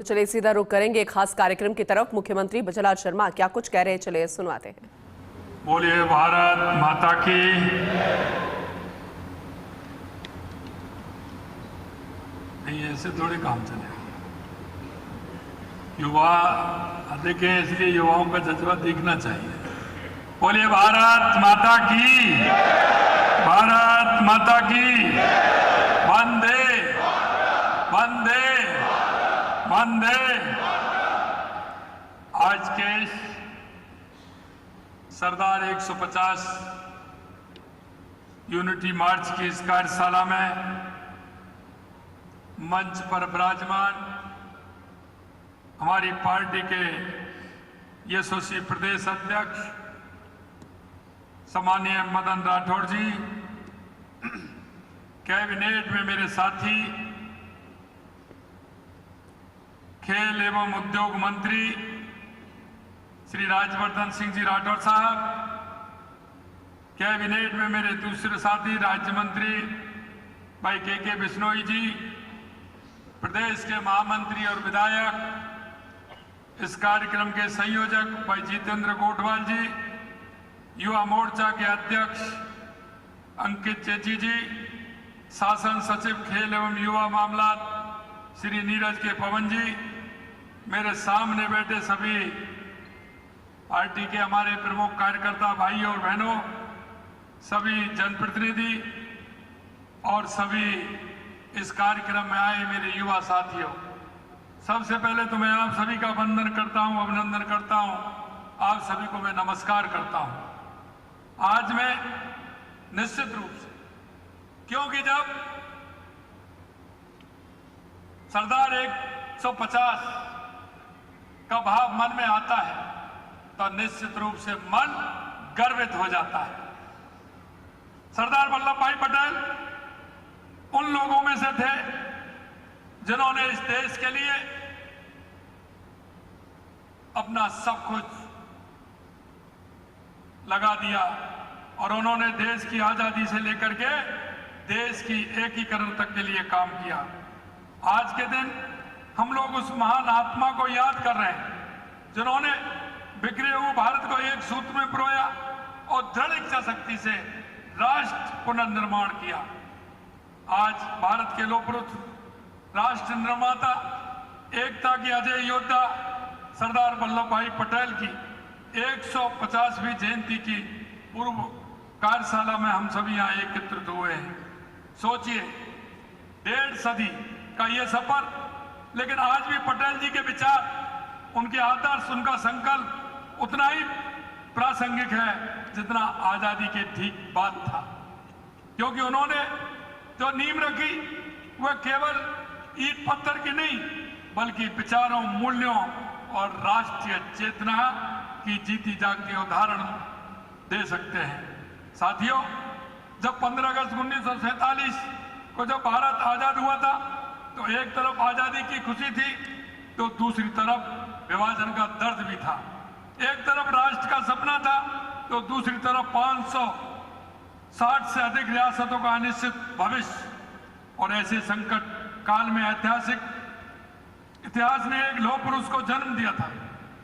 तो चलिए सीधा रुख करेंगे एक खास कार्यक्रम की तरफ। मुख्यमंत्री भजनलाल शर्मा क्या कुछ कह रहे हैं, चलिए सुनवाते हैं। बोलिए भारत माता की। नहीं, ऐसे थोड़े काम चलेगा। युवा देखें, इसलिए युवाओं का जज्बा दिखना चाहिए। बोलिए भारत माता की, भारत माता की। वंदे वंदे वंदे। आज के सरदार 150 यूनिटी मार्च की इस कार्यशाला में मंच पर विराजमान हमारी पार्टी के यशस्वी प्रदेश अध्यक्ष सम्माननीय मदन राठौड़ जी, कैबिनेट में मेरे साथी खेल एवं उद्योग मंत्री श्री राज्यवर्धन सिंह जी राठौड़ साहब, कैबिनेट में मेरे दूसरे साथी राज्य मंत्री भाई के बिश्नोई जी, प्रदेश के महामंत्री और विधायक, इस कार्यक्रम के संयोजक भाई जितेंद्र गोठवाल जी, युवा मोर्चा के अध्यक्ष अंकित चेची जी, शासन सचिव खेल एवं युवा मामला श्री नीरज के पवन जी, मेरे सामने बैठे सभी पार्टी के हमारे प्रमुख कार्यकर्ता भाई और बहनों, सभी जनप्रतिनिधि और सभी इस कार्यक्रम में आए मेरे युवा साथियों, सबसे पहले तो मैं आप सभी का वंदन करता हूं, अभिनंदन करता हूं। आप सभी को मैं नमस्कार करता हूं। आज मैं निश्चित रूप से, क्योंकि जब सरदार 150 का भाव मन में आता है तो निश्चित रूप से मन गर्वित हो जाता है। सरदार वल्लभ भाई पटेल उन लोगों में से थे जिन्होंने इस देश के लिए अपना सब कुछ लगा दिया और उन्होंने देश की आजादी से लेकर के देश की एकीकरण तक के लिए काम किया। आज के दिन हम लोग उस महान आत्मा को याद कर रहे हैं जिन्होंने बिखरे हुए भारत को एक सूत्र में पिरोया और दृढ़ इच्छा शक्ति से राष्ट्र पुनर्निर्माण किया। आज भारत के लोकपुरुष, राष्ट्र निर्माता, एकता के अजय योद्धा सरदार वल्लभ भाई पटेल की 150वीं जयंती की पूर्व कार्यशाला में हम सभी यहाँ एकत्रित हुए हैं। सोचिए, 1.5 सदी का ये सफर, लेकिन आज भी पटेल जी के विचार, उनके आदर्श, उनका संकल्प उतना ही प्रासंगिक है जितना आजादी के ठीक बाद था। क्योंकि उन्होंने जो नींव रखी वह केवल ईंट पत्थर की नहीं बल्कि विचारों, मूल्यों और राष्ट्रीय चेतना की जीती जागती उदाहरण दे सकते हैं। साथियों, जब 15 अगस्त 1947 को जब भारत आजाद हुआ था तो एक तरफ आजादी की खुशी थी तो दूसरी तरफ विभाजन का दर्द भी था। एक तरफ राष्ट्र का सपना था तो दूसरी तरफ 560 से अधिक रियासतों का अनिश्चित भविष्य। और ऐसे संकट काल में इतिहास ने एक लौह पुरुष को जन्म दिया था,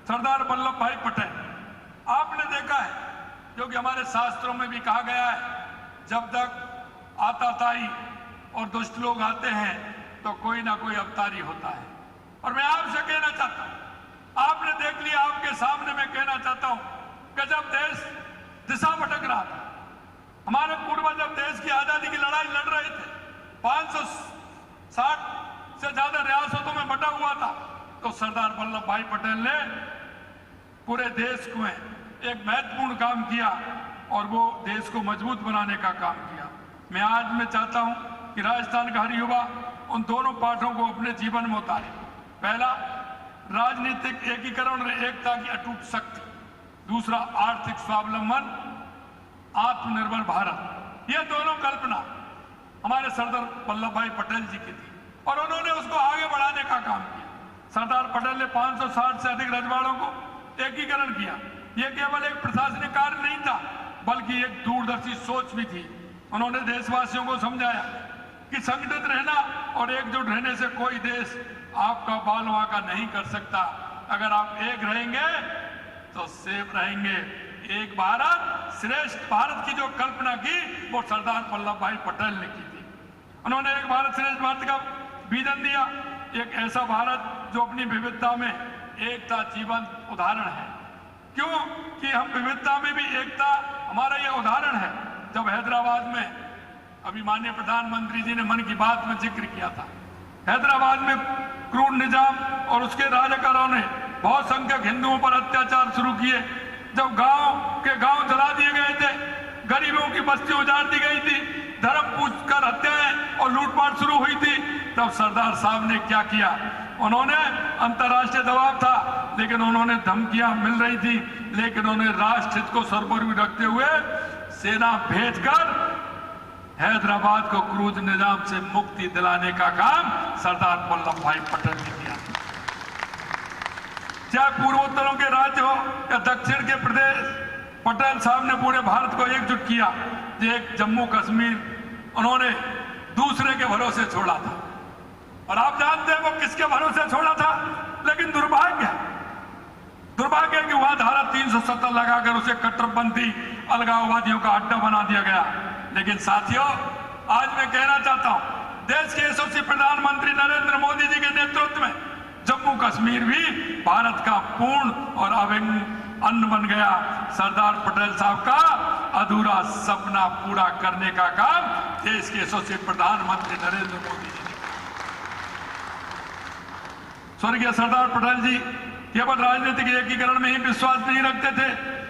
सरदार वल्लभ भाई पटेल। आपने देखा है, क्योंकि हमारे शास्त्रों में भी कहा गया है, जब तक आताताई और दुष्ट लोग आते हैं तो कोई ना कोई अवतारी होता है। और मैं आपसे कहना चाहता हूं, आपने देख लिया, आपके सामने मैं कहना चाहता हूं कि जब देश दिशा भटक रहा था, हमारे पूर्वज जब देश की आजादी की लड़ाई लड़ रहे थे, 560 से ज्यादा रियासतों में बटा हुआ था, तो सरदार वल्लभ भाई पटेल ने पूरे देश में एक महत्वपूर्ण काम किया और वो देश को मजबूत बनाने का काम किया। मैं चाहता हूं कि राजस्थान का हर युवा उन दोनों पाठों को अपने जीवन में उतारे। पहला, राजनीतिक एकीकरण और एकता की अटूट शक्ति। दूसरा, आर्थिक स्वावलंबन, आत्मनिर्भर भारत। ये दोनों कल्पना हमारे सरदार वल्लभ भाई पटेल जी की थी और उन्होंने उसको आगे बढ़ाने का काम किया। सरदार पटेल ने 560 से अधिक रजवाड़ों को एकीकरण किया। यह केवल एक प्रशासनिक कार्य नहीं था बल्कि एक दूरदर्शी सोच भी थी। उन्होंने देशवासियों को समझाया कि संगठित रहना और एकजुट रहने से कोई देश आपका बाल वहां का नहीं कर सकता। अगर आप एक रहेंगे तो सेफ रहेंगे। एक भारत श्रेष्ठ भारत की जो कल्पना की वो सरदार वल्लभ भाई पटेल ने की थी। उन्होंने एक भारत श्रेष्ठ भारत का विजन दिया, एक ऐसा भारत जो अपनी विविधता में एकता जीवंत उदाहरण है। क्यों कि हम विविधता में भी एकता, हमारा यह उदाहरण है। जब हैदराबाद में अभी माननीय प्रधानमंत्री जी ने मन की बात में जिक्र किया था, हैदराबाद में क्रूर निजाम और उसके राजकारों ने बहुत संख्यक हिंदुओं पर अत्याचार शुरू किए। जब गांव के गांव जला दिए गए थे, गरीबों की बस्ती उजाड़ दी गई थी, धर्म पूछकर हत्याएं और लूटपाट शुरू हुई थी, तब सरदार साहब ने क्या किया? उन्होंने, अंतर्राष्ट्रीय दबाव था लेकिन उन्होंने धमकियां मिल रही थी, लेकिन उन्होंने राष्ट्र हित को सर्वोपरि रखते हुए सेना भेजकर हैदराबाद को क्रूर निजाम से मुक्ति दिलाने का काम सरदार वल्लभ भाई पटेल ने किया। चाहे पूर्वोत्तरों के राज्य हो या दक्षिण के प्रदेश, पटेल साहब ने पूरे भारत को एकजुट किया। एक जम्मू कश्मीर उन्होंने दूसरे के भरोसे छोड़ा था, और आप जानते हैं वो किसके भरोसे छोड़ा था। लेकिन दुर्भाग्य कि वहां धारा 370 लगाकर उसे कट्टरपंथी अलगाववादियों का अड्डा बना दिया गया। लेकिन साथियों, आज मैं कहना चाहता हूं, देश के यशस्वी प्रधानमंत्री नरेंद्र मोदी जी के नेतृत्व में जम्मू कश्मीर भी भारत का पूर्ण और अभिन्न अंग बन गया। सरदार पटेल साहब का अधूरा सपना पूरा करने का काम देश के यशस्वी प्रधानमंत्री नरेंद्र मोदी जी ने। स्वर्गीय सरदार पटेल जी केवल राजनीतिक एकीकरण में ही विश्वास नहीं रखते थे।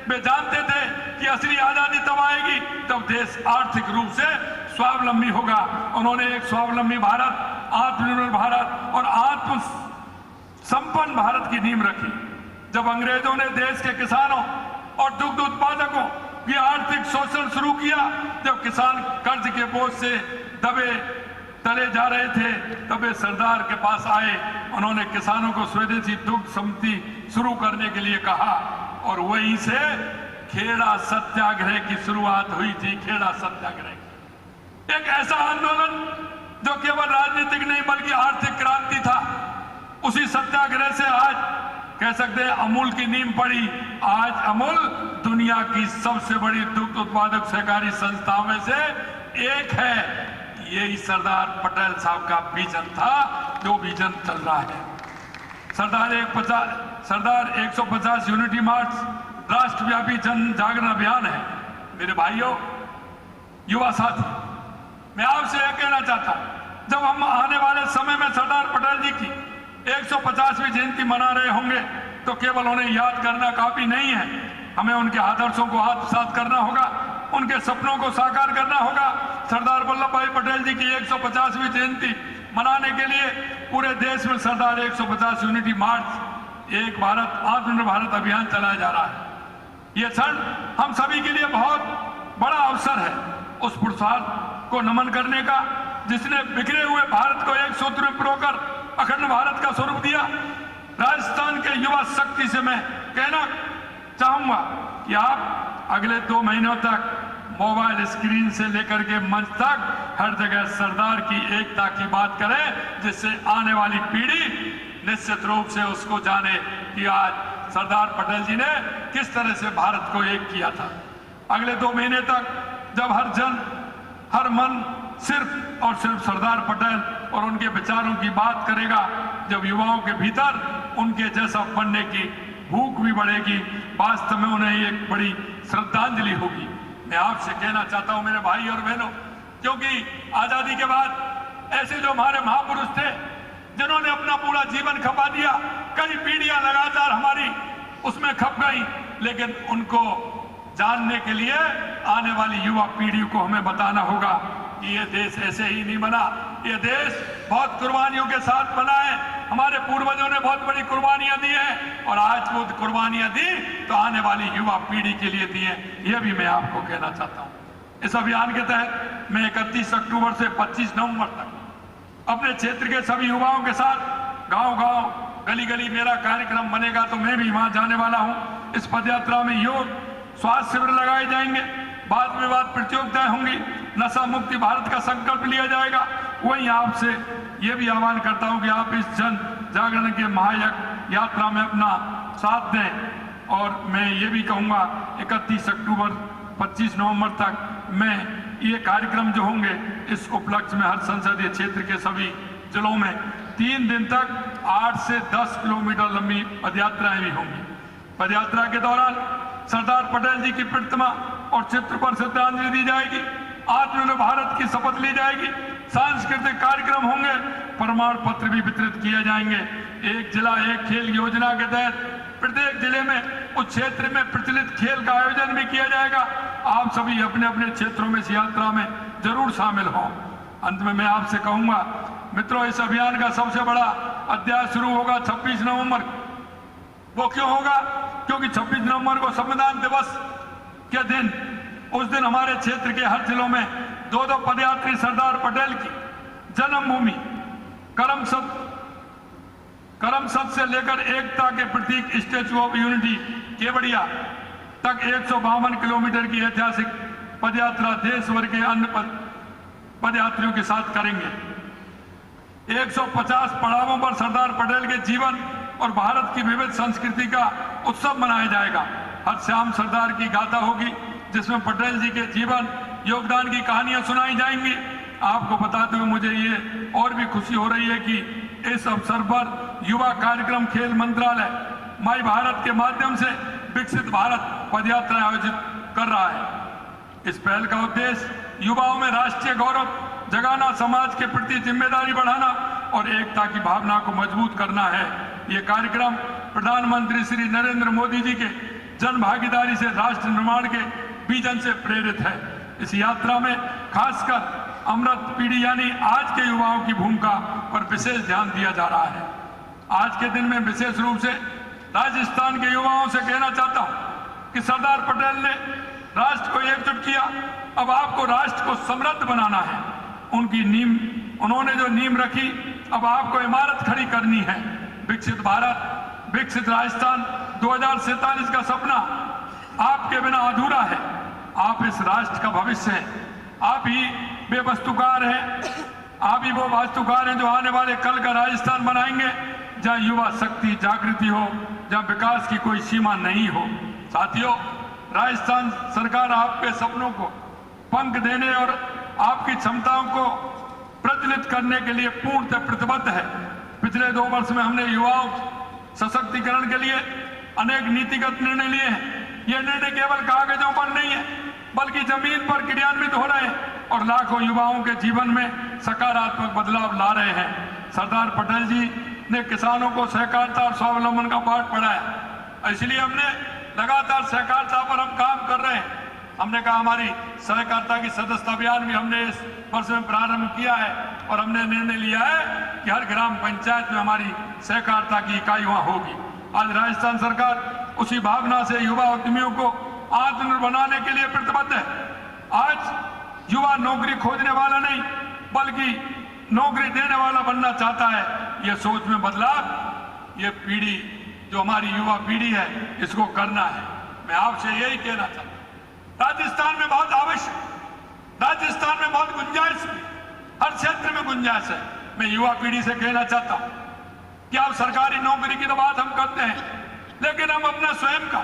वे जानते थे कि असली आजादी तब आएगी जब देश आर्थिक रूप से स्वावलंबी होगा। उन्होंने एक स्वावलंबी भारत, आत्मनिर्भर भारत और आत्म संपन्न भारत की नींव रखी। जब अंग्रेजों ने देश के किसानों और दुग्ध उत्पादकों की आर्थिक शोषण शुरू किया, जब किसान कर्ज के बोझ से दबे तले जा रहे थे, तब वे सरदार के पास आए। उन्होंने किसानों को स्वदेशी दुग्ध समिति शुरू करने के लिए कहा, और वहीं से खेड़ा सत्याग्रह की शुरुआत हुई थी। खेड़ा सत्याग्रह एक ऐसा आंदोलन जो केवल राजनीतिक नहीं बल्कि आर्थिक क्रांति था। उसी सत्याग्रह से आज कह सकते हैं अमूल की नींव पड़ी। आज अमूल दुनिया की सबसे बड़ी दुग्ध उत्पादक सहकारी संस्थाओं में से एक है। यही सरदार पटेल साहब का विजन था, जो विजन चल रहा है। सरदार 150 यूनिटी मार्च राष्ट्रव्यापी जन जागरण अभियान है। मेरे भाइयों, युवा साथी, मैं आपसे यह कहना चाहता हूं, जब हम आने वाले समय में सरदार पटेल जी की 150वीं जयंती मना रहे होंगे, तो केवल उन्हें याद करना काफी नहीं है। हमें उनके आदर्शों को आत्मसात करना होगा, उनके सपनों को साकार करना होगा। सरदार वल्लभ भाई पटेल जी की 150वीं जयंती मनाने के लिए पूरे देश में सरदार 150 यूनिटी मार्च, एक भारत आत्मनिर्भर भारत अभियान चलाया जा रहा है। ये क्षण हम सभी के लिए बहुत बड़ा अवसर है उस पुरुषार्थ को नमन करने का, जिसने बिखरे हुए भारत को एक सूत्र में पिरोकर अखंड भारत का स्वरूप दिया। राजस्थान के युवा शक्ति से मैं कहना चाहूंगा कि आप अगले 2 महीनों तक मोबाइल स्क्रीन से लेकर के मंच तक हर जगह सरदार की एकता की बात करें, जिससे आने वाली पीढ़ी निश्चित रूप से उसको जाने कि आज सरदार पटेल जी ने किस तरह से भारत को एक किया था। अगले 2 महीने तक जब हर जन, हर मन सिर्फ और सिर्फ सरदार पटेल और उनके विचारों की बात करेगा, जब युवाओं के भीतर उनके जैसा बनने की भूख भी बढ़ेगी, वास्तव में उन्हें एक बड़ी श्रद्धांजलि होगी। मैं आपसे कहना चाहता हूं मेरे भाई और बहनों, क्योंकि आजादी के बाद ऐसे जो हमारे महापुरुष थे, जिन्होंने अपना पूरा जीवन खपा दिया, कई पीढ़ियां लगातार हमारी उसमें खप गई, लेकिन उनको जानने के लिए आने वाली युवा पीढ़ी को हमें बताना होगा कि ये देश ऐसे ही नहीं बना। ये देश बहुत कुर्बानियों के साथ बना है। हमारे पूर्वजों ने बहुत बड़ी कुर्बानियां दी हैं, और आज वो कुर्बानियां दी तो आने वाली युवा पीढ़ी के लिए दी हैं। यह भी मैं आपको कहना चाहता हूं। इस अभियान के तहत मैं 31 अक्टूबर से 25 नवंबर तक अपने क्षेत्र के सभी युवाओं के साथ गांव-गांव, गली-गली मेरा कार्यक्रम बनेगा, तो मैं भी वहां जाने वाला हूं। इस पदयात्रा में योग स्वास्थ्य शिविर लगाए जाएंगे, वाद विवाद प्रतियोगिताएं होंगी, नशा मुक्ति भारत का संकल्प लिया जाएगा। वहीं आपसे यह भी आह्वान करता हूं कि आप इस जन जागरण के महायज्ञ यात्रा में अपना साथ दें। और मैं ये भी कहूँगा 31 अक्टूबर 25 नवंबर तक मैं ये कार्यक्रम जो होंगे इस उपलक्ष्य में हर संसदीय क्षेत्र के सभी जिलों में 3 दिन तक 8 से 10 किलोमीटर लंबी पदयात्राएं भी होंगी। पदयात्रा के दौरान सरदार पटेल जी की प्रतिमा और चित्र पर श्रद्धांजलि दी जाएगी, आत्मनिर्भर भारत की शपथ ली जाएगी, सांस्कृतिक कार्यक्रम होंगे, प्रमाण पत्र भी वितरित किए जाएंगे। एक जिला एक खेल योजना के तहत प्रत्येक जिले में उस क्षेत्र में प्रचलित खेल का आयोजन भी किया जाएगा। आप सभी अपने अपने क्षेत्रों में इस यात्रा में जरूर शामिल हों। अंत में मैं आपसे कहूंगा मित्रों, इस अभियान का सबसे बड़ा अध्याय शुरू होगा 26 नवंबर। वो क्यों होगा? क्योंकि 26 नवंबर को संविधान दिवस के दिन, उस दिन हमारे क्षेत्र के हर जिलों में 2-2 पदयात्री सरदार पटेल की जन्मभूमि करमसद से लेकर एकता के प्रतीक स्टैच्यू ऑफ यूनिटी केवड़िया तक 152 किलोमीटर की ऐतिहासिक पदयात्रा देश भर के अन्य पदयात्रियों के साथ करेंगे। 150 पड़ावों पर सरदार पटेल के जीवन और भारत की विविध संस्कृति का उत्सव मनाया जाएगा। हर शाम सरदार की गाथा होगी जिसमें पटेल जी के जीवन योगदान की कहानियां सुनाई जाएंगी। आपको बताते हुए मुझे ये और भी खुशी हो रही है कि इस अवसर पर युवा कार्यक्रम खेल मंत्रालय माई भारत के माध्यम से विकसित भारत पदयात्रा आयोजित कर रहा है। इस पहल का उद्देश्य युवाओं में राष्ट्रीय गौरव जगाना, समाज के प्रति जिम्मेदारी बढ़ाना और एकता की भावना को मजबूत करना है। ये कार्यक्रम प्रधानमंत्री श्री नरेंद्र मोदी जी के जन भागीदारी से राष्ट्र निर्माण के विजन से प्रेरित है। इस यात्रा में खासकर अमृत पीढ़ी यानी आज के युवाओं की भूमिका पर विशेष ध्यान दिया जा रहा है। आज के दिन में विशेष रूप से राजस्थान के युवाओं से कहना चाहता हूं कि सरदार पटेल ने राष्ट्र को एकजुट किया, अब आपको राष्ट्र को समृद्ध बनाना है। उन्होंने जो नींव रखी, अब आपको इमारत खड़ी करनी है। विकसित भारत, विकसित राजस्थान 2047 का सपना आपके बिना अधूरा है। आप इस राष्ट्र का भविष्य हैं। आप ही वे वास्तुकार हैं, आप ही वो वास्तुकार हैं जो आने वाले कल का राजस्थान बनाएंगे, जहां युवा शक्ति जागृति हो, जहां विकास की कोई सीमा नहीं हो। साथियों, राजस्थान सरकार आपके सपनों को पंख देने और आपकी क्षमताओं को प्रज्वलित करने के लिए पूर्णतः प्रतिबद्ध है। पिछले 2 वर्ष में हमने युवाओं सशक्तिकरण के लिए अनेक नीतिगत निर्णय लिए हैं। ये निर्णय केवल कागजों पर नहीं है बल्कि जमीन पर क्रियान्वित हो रहे हैं और लाखों युवाओं के जीवन में सकारात्मक बदलाव ला रहे हैं। सरदार पटेल जी ने किसानों को सहकारिता और स्वावलंबन का पाठ पढ़ाया, इसलिए हमने लगातार सहकारिता पर हम काम कर रहे हैं। हमने कहा हमारी सहकारिता की सदस्यता अभियान भी हमने इस वर्ष में प्रारंभ किया है और हमने निर्णय लिया है कि हर ग्राम पंचायत में हमारी सहकारिता की इकाई वहां होगी। आज राजस्थान सरकार उसी भावना से युवा उद्यमियों को आत्मनिर्भर बनाने के लिए प्रतिबद्ध है। आज युवा नौकरी खोजने वाला नहीं बल्कि नौकरी देने वाला बनना चाहता है। यह सोच में बदलाव ये पीढ़ी जो हमारी युवा पीढ़ी है इसको करना है। मैं आपसे यही कहना चाहता हूं, राजस्थान में बहुत आवश्यक, राजस्थान में बहुत गुंजाइश, हर क्षेत्र में गुंजाइश है। मैं युवा पीढ़ी से कहना चाहता हूं कि आप सरकारी नौकरी की तो बात हम करते हैं, लेकिन हम अपना स्वयं का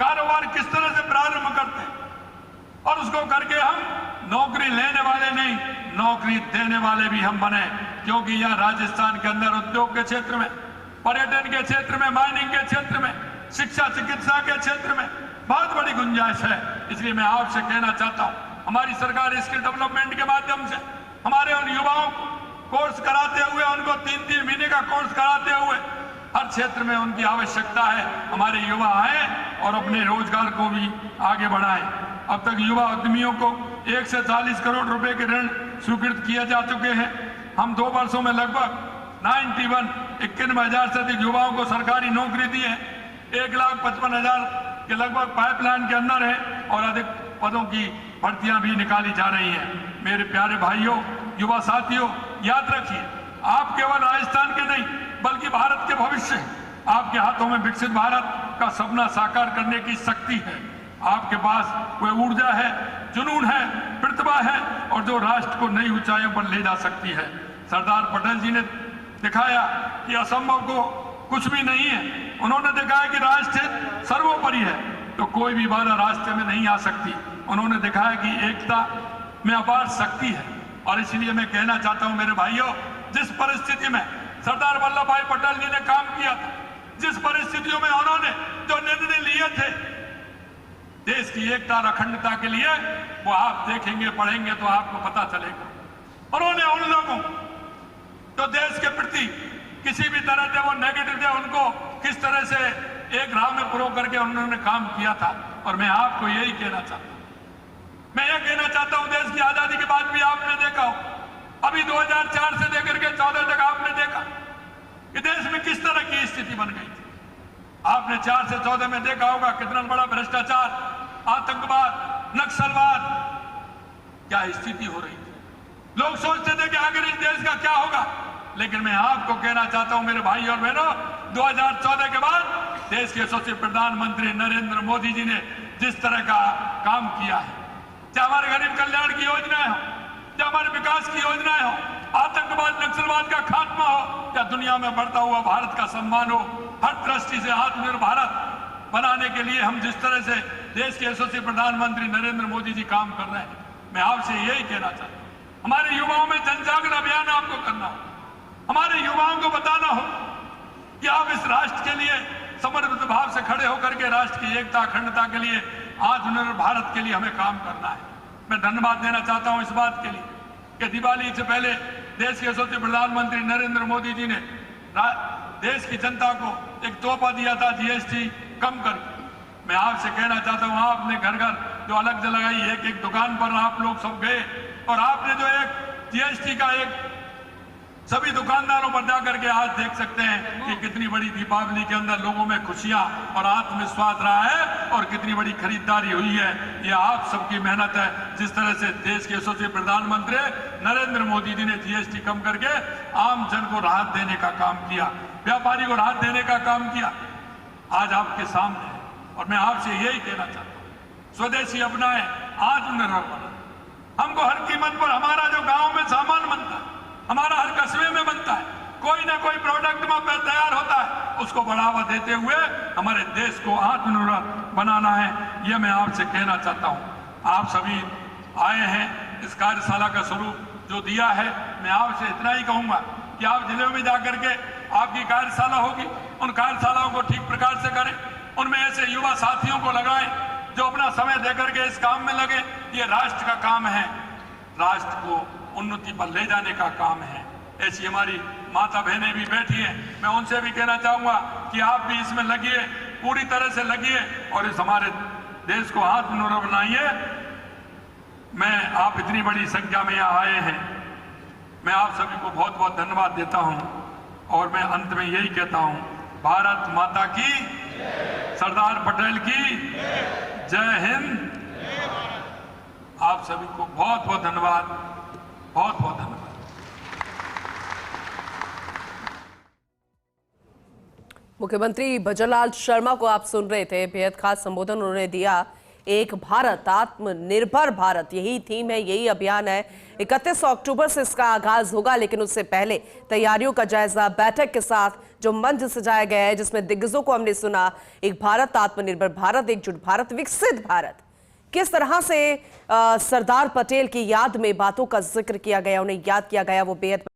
कारोबार किस तरह से प्रारंभ करते हैं और उसको करके हम नौकरी लेने वाले नहीं, नौकरी देने वाले भी हम बने। क्योंकि यह राजस्थान के अंदर उद्योग के क्षेत्र में, पर्यटन के क्षेत्र में, माइनिंग के क्षेत्र में, शिक्षा चिकित्सा के क्षेत्र में बहुत बड़ी गुंजाइश है। इसलिए मैं आपसे कहना चाहता हूं, हमारी सरकार स्किल डेवलपमेंट के माध्यम से हमारे उन युवाओं को कोर्स कराते हुए, उनको 3-3 महीने का कोर्स कराते हुए हर क्षेत्र में उनकी आवश्यकता है। हमारे युवा आए और अपने रोजगार को भी आगे बढ़ाएं। अब तक युवा उद्यमियों को 1 से 40 करोड़ रुपए के ऋण स्वीकृत किए जा चुके हैं। हम 2 वर्षों में लगभग 91,000 से अधिक युवाओं को सरकारी नौकरी दी है। 1,55,000 के लगभग पाइपलाइन के अंदर है और अधिक पदों की भर्तियां भी निकाली जा रही हैं। मेरे प्यारे भाइयों, युवा साथियों, याद रखिए, आप केवल राजस्थान के नहीं बल्कि भारत के भविष्य हैं। आपके हाथों में विकसित भारत का सपना साकार करने की शक्ति है। आपके पास कोई ऊर्जा है, जुनून है, प्रतिभा है और जो राष्ट्र को नई ऊंचाइयों पर ले जा सकती है। सरदार पटेल जी ने दिखाया कि असंभव को कुछ भी नहीं है। उन्होंने दिखाया कि राष्ट्र सर्वोपरि है, तो कोई भी बाधा रास्ते में नहीं आ सकती। उन्होंने दिखाया कि एकता में अपार शक्ति है। और इसलिए मैं कहना चाहता हूं मेरे भाइयों, जिस परिस्थिति में सरदार वल्लभ भाई पटेल जी ने काम किया था, जिस परिस्थितियों में उन्होंने जो निर्णय लिए थे देश की एकता और अखंडता के लिए, वो आप देखेंगे, पढ़ेंगे तो आपको पता चलेगा। उन्होंने उन लोगों तो देश के प्रति किसी भी तरह से वो नेगेटिव थे, उनको किस तरह से एक राह में प्रो करके उन्होंने काम किया था। और मैं आपको यही कहना चाहता हूं, मैं ये कहना चाहता हूं, देश की आजादी के बाद भी आपने देखा हो, अभी 2004 से लेकर के 14 तक आपने देखा कि देश में किस तरह की स्थिति बन गई थी। आपने 4 से 14 में देखा होगा कितना बड़ा भ्रष्टाचार, आतंकवाद, नक्सलवाद, क्या स्थिति हो रही थी। लोग सोचते थे कि आखिर इस देश का क्या होगा। लेकिन मैं आपको कहना चाहता हूं मेरे भाई और बहनों, 2014 के बाद देश के यशस्वी प्रधानमंत्री नरेंद्र मोदी जी ने जिस तरह का काम किया है, चाहे हमारे गरीब कल्याण की योजनाएं हो, चाहे हमारे विकास की योजनाएं हो, आतंकवाद नक्सलवाद का खात्मा हो, या दुनिया में बढ़ता हुआ भारत का सम्मान हो, हर दृष्टि से आत्मनिर्भर भारत बनाने के लिए हम जिस तरह से देश के यशस्वी प्रधानमंत्री नरेंद्र मोदी जी काम कर रहे हैं, मैं आपसे यही कहना चाहता हूं, हमारे युवाओं में जन जागरण अभियान आपको करना हो, हमारे युवाओं को बताना हो कि आप इस राष्ट्र के लिए समर्पित भाव से खड़े होकर के राष्ट्र की एकता अखंडता के लिए, आत्मनिर्भर भारत के लिए हमें काम करना है। मैं धन्यवाद देना चाहता हूं इस बात के लिए कि दिवाली से पहले देश के यशस्वी प्रधानमंत्री नरेंद्र मोदी जी ने देश की जनता को एक तोहफा दिया था, जीएसटी कम करके। मैं आपसे कहना चाहता हूं, आपने घर घर जो अलग लगाई, एक एक दुकान पर आप लोग सब गए और आपने जो एक जीएसटी का एक सभी दुकानदारों पर जाकर के आज देख सकते हैं कि कितनी बड़ी दीपावली के अंदर लोगों में खुशियां और आत्मविश्वास रहा है और कितनी बड़ी खरीदारी हुई है। ये आप सबकी मेहनत है। जिस तरह से देश के यशस्वी प्रधानमंत्री नरेंद्र मोदी जी ने जीएसटी कम करके आम जन को राहत देने का काम किया, व्यापारी को राहत देने का काम किया, आज आपके सामने है। और मैं आपसे यही कहना चाहता हूँ, स्वदेशी अपनाएं, आत्मनिर्भर बना। हमको हर कीमत पर हमारा जो गाँव में सामान बनता है, हमारा हर कस्बे में बनता है, कोई ना कोई प्रोडक्ट में तैयार होता है, उसको बढ़ावा देते हुए हमारे देश को आत्मनिर्भर बनाना है। यह मैं आपसे कहना चाहता हूं। आप सभी आए हैं, इस कार्यशाला का स्वरूप जो दिया है, मैं आपसे इतना ही कहूंगा कि आप जिले में जाकर के आपकी कार्यशाला होगी, उन कार्यशालाओं को ठीक प्रकार से करें, उनमें ऐसे युवा साथियों को लगाएं जो अपना समय देकर के इस काम में लगे। ये राष्ट्र का काम है, राष्ट्र को उन्नति पर ले जाने का काम है। ऐसी हमारी माता बहनें भी बैठी हैं, मैं उनसे भी कहना चाहूंगा कि आप भी इसमें लगिए, पूरी तरह से लगिए और इस हमारे देश को आत्मनिर्भर बनाइए। मैं आप इतनी बड़ी संख्या में यहाँ आए हैं, मैं आप सभी को बहुत बहुत धन्यवाद देता हूं और मैं अंत में यही कहता हूं, भारत माता की, सरदार पटेल की जय हिंद। आप सभी को बहुत बहुत धन्यवाद, बहुत बहुत धन्यवाद। मुख्यमंत्री भजनलाल शर्मा को आप सुन रहे थे। बेहद खास संबोधन उन्होंने दिया। एक भारत, आत्मनिर्भर भारत, यही थीम है, यही अभियान है। 31 अक्टूबर से इसका आगाज होगा, लेकिन उससे पहले तैयारियों का जायजा बैठक के साथ जो मंच सजाया गया है, जिसमें दिग्गजों को हमने सुना। एक भारत, आत्मनिर्भर भारत, एकजुट भारत, विकसित भारत, किस तरह से सरदार पटेल की याद में बातों का जिक्र किया गया, उन्हें याद किया गया, वो बेहद